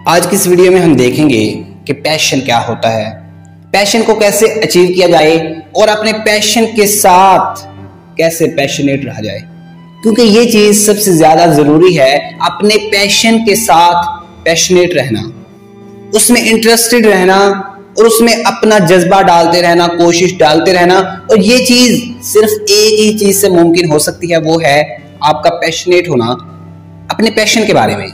आज की इस वीडियो में हम देखेंगे कि पैशन क्या होता है, पैशन को कैसे अचीव किया जाए और अपने पैशन के साथ कैसे पैशनेट रहा जाए, क्योंकि ये चीज सबसे ज्यादा जरूरी है। अपने पैशन के साथ पैशनेट रहना, उसमें इंटरेस्टेड रहना और उसमें अपना जज्बा डालते रहना, कोशिश डालते रहना। और ये चीज सिर्फ एक ही चीज से मुमकिन हो सकती है, वो है आपका पैशनेट होना अपने पैशन के बारे में।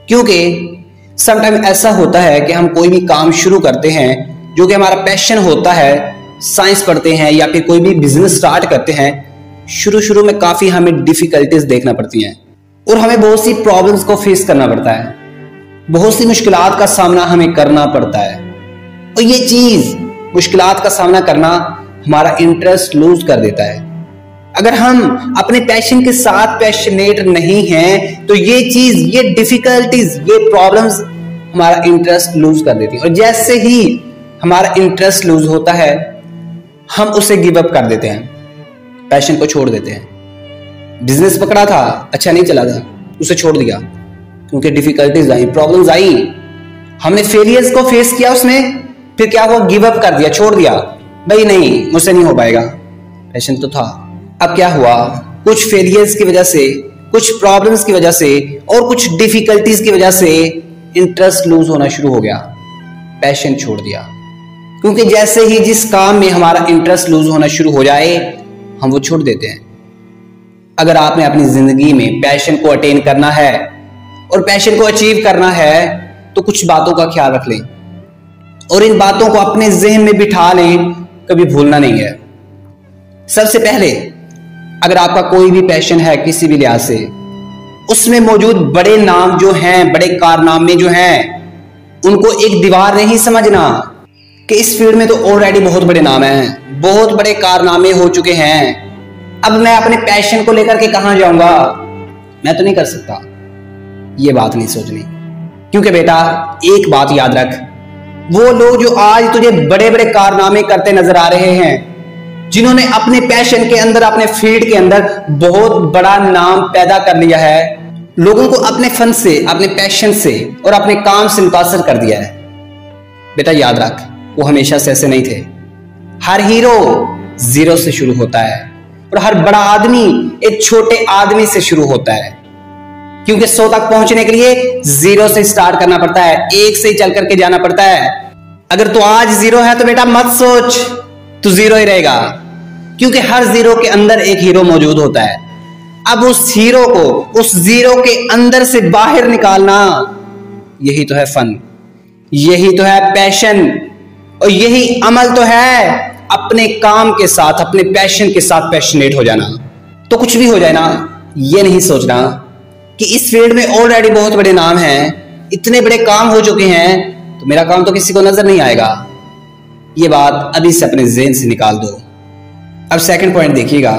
क्योंकि समटाइम ऐसा होता है कि हम कोई भी काम शुरू करते हैं जो कि हमारा पैशन होता है, साइंस पढ़ते हैं या फिर कोई भी बिजनेस स्टार्ट करते हैं, शुरू में काफी हमें डिफिकल्टीज देखना पड़ती हैं और हमें बहुत सी प्रॉब्लम्स को फेस करना पड़ता है, बहुत सी मुश्किलात का सामना हमें करना पड़ता है। और ये चीज मुश्किलात का सामना करना हमारा इंटरेस्ट लूज कर देता है। अगर हम अपने पैशन के साथ पैशनेट नहीं हैं तो ये चीज, ये डिफिकल्टीज, ये प्रॉब्लम्स हमारा इंटरेस्ट लूज कर देती है। और जैसे ही हमारा इंटरेस्ट लूज होता है हम उसे गिव अप कर देते हैं, पैशन को छोड़ देते हैं। बिजनेस पकड़ा था, अच्छा नहीं चला था, उसे छोड़ दिया क्योंकि डिफिकल्टीज आई, प्रॉब्लम्स आई, हमने फेलियर्स को फेस किया, उसमें फिर क्या हुआ, गिव अप कर दिया, छोड़ दिया, भाई नहीं मुझसे नहीं हो पाएगा, पैशन तो था। अब क्या हुआ, कुछ फेलियर्स की वजह से, कुछ प्रॉब्लम्स की वजह से और कुछ डिफिकल्टीज की वजह से इंटरेस्ट लूज होना शुरू हो गया, पैशन छोड़ दिया। क्योंकि जैसे ही जिस काम में हमारा इंटरेस्ट लूज होना शुरू हो जाए हम वो छोड़ देते हैं। अगर आपने अपनी जिंदगी में पैशन को अटेन करना है और पैशन को अचीव करना है तो कुछ बातों का ख्याल रख लें और इन बातों को अपने ज़हन में बिठा लें, कभी भूलना नहीं है। सबसे पहले, अगर आपका कोई भी पैशन है किसी भी लिहाज से, उसमें मौजूद बड़े नाम जो हैं, बड़े कारनामे जो हैं, उनको एक दीवार नहीं समझना कि इस फील्ड में तो ऑलरेडी बहुत बड़े नाम हैं, बहुत बड़े कारनामे हो चुके हैं, अब मैं अपने पैशन को लेकर के कहां जाऊंगा, मैं तो नहीं कर सकता। ये बात नहीं सोचनी, क्योंकि बेटा एक बात याद रख, वो लोग जो आज तुझे बड़े बड़े कारनामे करते नजर आ रहे हैं, जिन्होंने अपने पैशन के अंदर, अपने फील्ड के अंदर बहुत बड़ा नाम पैदा कर लिया है, लोगों को अपने फन से, अपने पैशन से और अपने काम से मुतासर कर दिया है, बेटा याद रख वो हमेशा से ऐसे नहीं थे। हर हीरो जीरो से शुरू होता है और हर बड़ा आदमी एक छोटे आदमी से शुरू होता है, क्योंकि 100 तक पहुंचने के लिए जीरो से स्टार्ट करना पड़ता है, एक से ही चल करके जाना पड़ता है। अगर तू आज जीरो है तो बेटा मत सोच तू जीरो ही रहेगा, क्योंकि हर जीरो के अंदर एक हीरो मौजूद होता है। अब उस हीरो को उस जीरो के अंदर से बाहर निकालना, यही तो है फन, यही तो है पैशन और यही अमल तो है अपने काम के साथ, अपने पैशन के साथ पैशनेट हो जाना। तो कुछ भी हो जाए ना, ये नहीं सोचना कि इस फील्ड में ऑलरेडी बहुत बड़े नाम हैं, इतने बड़े काम हो चुके हैं, तो मेरा काम तो किसी को नजर नहीं आएगा। ये बात अभी से अपने ज़हन से निकाल दो। अब सेकंड पॉइंट देखिएगा,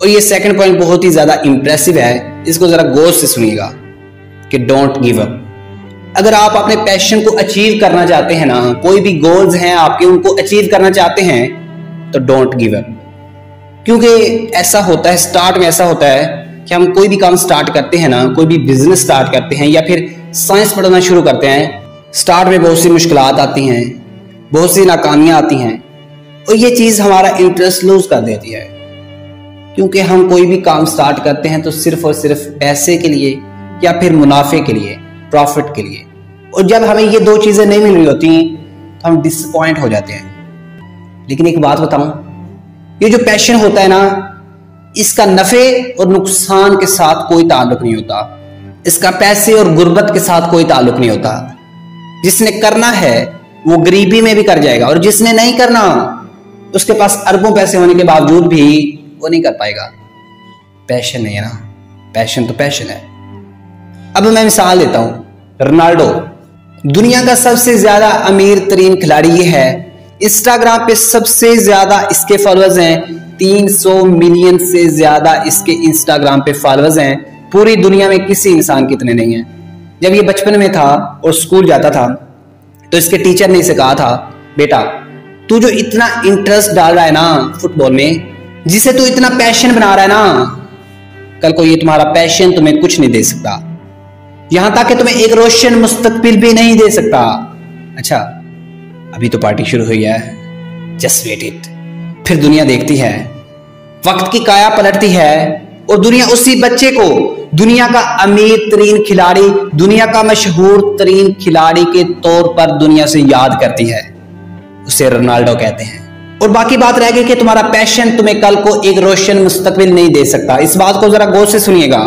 और ये सेकंड पॉइंट बहुत ही ज्यादा इंप्रेसिव है, इसको जरा गौर से सुनिएगा कि डोंट गिव अप। अगर आप अपने पैशन को अचीव करना चाहते हैं ना, कोई भी गोल्स हैं आपके, उनको अचीव करना चाहते हैं तो डोंट गिव अप। क्योंकि ऐसा होता है, स्टार्ट में ऐसा होता है कि हम कोई भी काम स्टार्ट करते हैं ना, कोई भी बिजनेस स्टार्ट करते हैं या फिर साइंस पढ़ना शुरू करते हैं, स्टार्ट में बहुत सी मुश्किलात आती हैं, बहुत सी नाकामियां आती हैं और ये चीज हमारा इंटरेस्ट लूज कर देती है। क्योंकि हम कोई भी काम स्टार्ट करते हैं तो सिर्फ और सिर्फ पैसे के लिए या फिर मुनाफे के लिए, प्रॉफिट के लिए, और जब हमें ये दो चीजें नहीं मिल रही होती तो हम डिसअपॉइंट हो जाते हैं। लेकिन एक बात बताऊं, ये जो पैशन होता है ना, इसका नफे और नुकसान के साथ कोई ताल्लुक नहीं होता, इसका पैसे और गुर्बत के साथ कोई ताल्लुक नहीं होता। जिसने करना है वो गरीबी में भी कर जाएगा और जिसने नहीं करना उसके पास अरबों पैसे होने के बावजूद भी वो नहीं कर पाएगा। पैशन नहीं है ना, पैशन तो पैशन है। अब मैं मिसाल देता हूं, रोनाल्डो दुनिया का सबसे ज्यादा अमीर तरीन खिलाड़ी ये है, इंस्टाग्राम पे सबसे ज्यादा इसके फॉलोअर्स हैं, 300 मिलियन से ज्यादा इसके इंस्टाग्राम पे फॉलोअर्स हैं। पूरी दुनिया में किसी इंसान के इतने नहीं है। जब ये बचपन में था और स्कूल जाता था तो इसके टीचर ने इसे कहा था, बेटा तू जो इतना इंटरेस्ट डाल रहा है ना फुटबॉल में, जिसे तू इतना पैशन बना रहा है ना, कल को ये तुम्हारा पैशन तुम्हें कुछ नहीं दे सकता। यहां तक कि तुम्हें एक रोशन मुस्तकबिल भी नहीं दे सकता। अच्छा, अभी तो पार्टी शुरू हुई है, जस्ट वेट इट। फिर दुनिया देखती है, वक्त की काया पलटती है और दुनिया उसी बच्चे को दुनिया का अमीर तरीन खिलाड़ी, दुनिया का मशहूर तरीन खिलाड़ी के तौर पर दुनिया से याद करती है। उसे रोनाल्डो कहते हैं। और बाकी बात रह गई कि तुम्हारा पैशन तुम्हें कल को एक रोशन मुस्तकबिल नहीं दे सकता। इस बात को जरा गौर से सुनिएगा।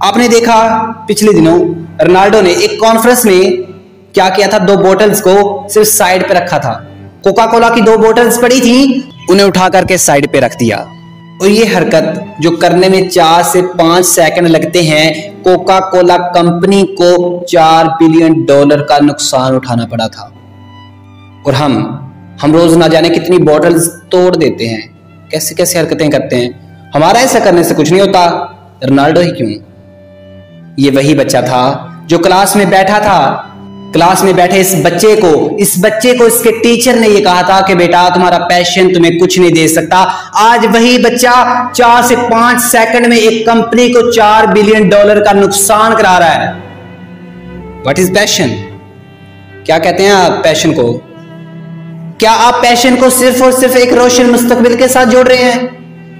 आपने देखा पिछले दिनों रोनाल्डो ने एक कॉन्फ्रेंस में क्या किया था, 2 बोतल्स को सिर्फ साइड पे रखा था। कोका कोला की 2 बोतल्स पड़ी थी, उन्हें उठा करके साइड पे रख दिया। और ये हरकत जो करने में 4 से 5 सेकंड लगते हैं, कोका कोला कंपनी को $4 बिलियन का नुकसान उठाना पड़ा था। और हम रोज ना जाने कितनी बोतल्स तोड़ देते हैं, कैसे कैसे हरकतें करते हैं। हमारा ऐसा करने से कुछ नहीं होता, रोनाल्डो ही क्यों। ये वही बच्चा था जो क्लास में बैठा था, क्लास में बैठे इस बच्चे को इसके टीचर ने ये कहा था कि बेटा तुम्हारा पैशन तुम्हें कुछ नहीं दे सकता। आज वही बच्चा 4 से 5 सेकंड में एक कंपनी को $4 बिलियन का नुकसान करा रहा है। What is passion? क्या कहते हैं आप पैशन को? क्या आप पैशन को सिर्फ और सिर्फ एक रोशन मुस्तकबिल के साथ जोड़ रहे हैं,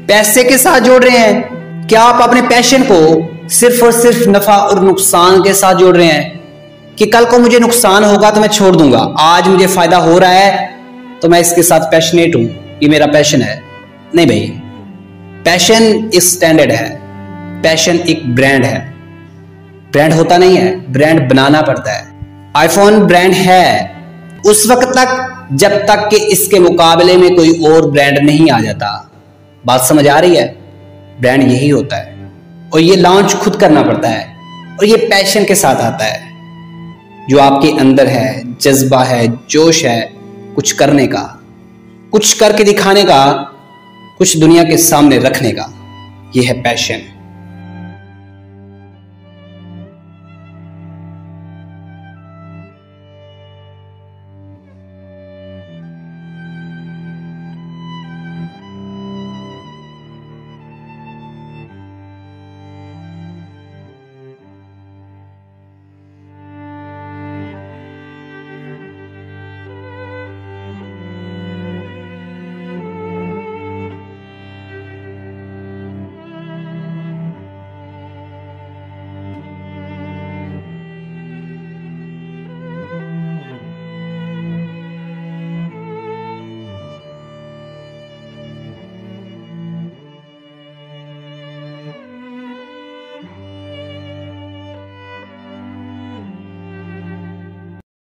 पैसे के साथ जोड़ रहे हैं? क्या आप अपने पैशन को सिर्फ और सिर्फ नफा और नुकसान के साथ जोड़ रहे हैं कि कल को मुझे नुकसान होगा तो मैं छोड़ दूंगा, आज मुझे फायदा हो रहा है तो मैं इसके साथ पैशनेट हूं, ये मेरा पैशन है? नहीं भाई, पैशन एक स्टैंडर्ड है, पैशन एक ब्रांड है। ब्रांड होता नहीं है, ब्रांड बनाना पड़ता है। आईफोन ब्रांड है उस वक्त तक जब तक कि इसके मुकाबले में कोई और ब्रांड नहीं आ जाता। बात समझ आ रही है? ब्रांड यही होता है और ये लॉन्च खुद करना पड़ता है और ये पैशन के साथ आता है, जो आपके अंदर है, जज्बा है, जोश है कुछ करने का, कुछ करके दिखाने का, कुछ दुनिया के सामने रखने का। ये है पैशन।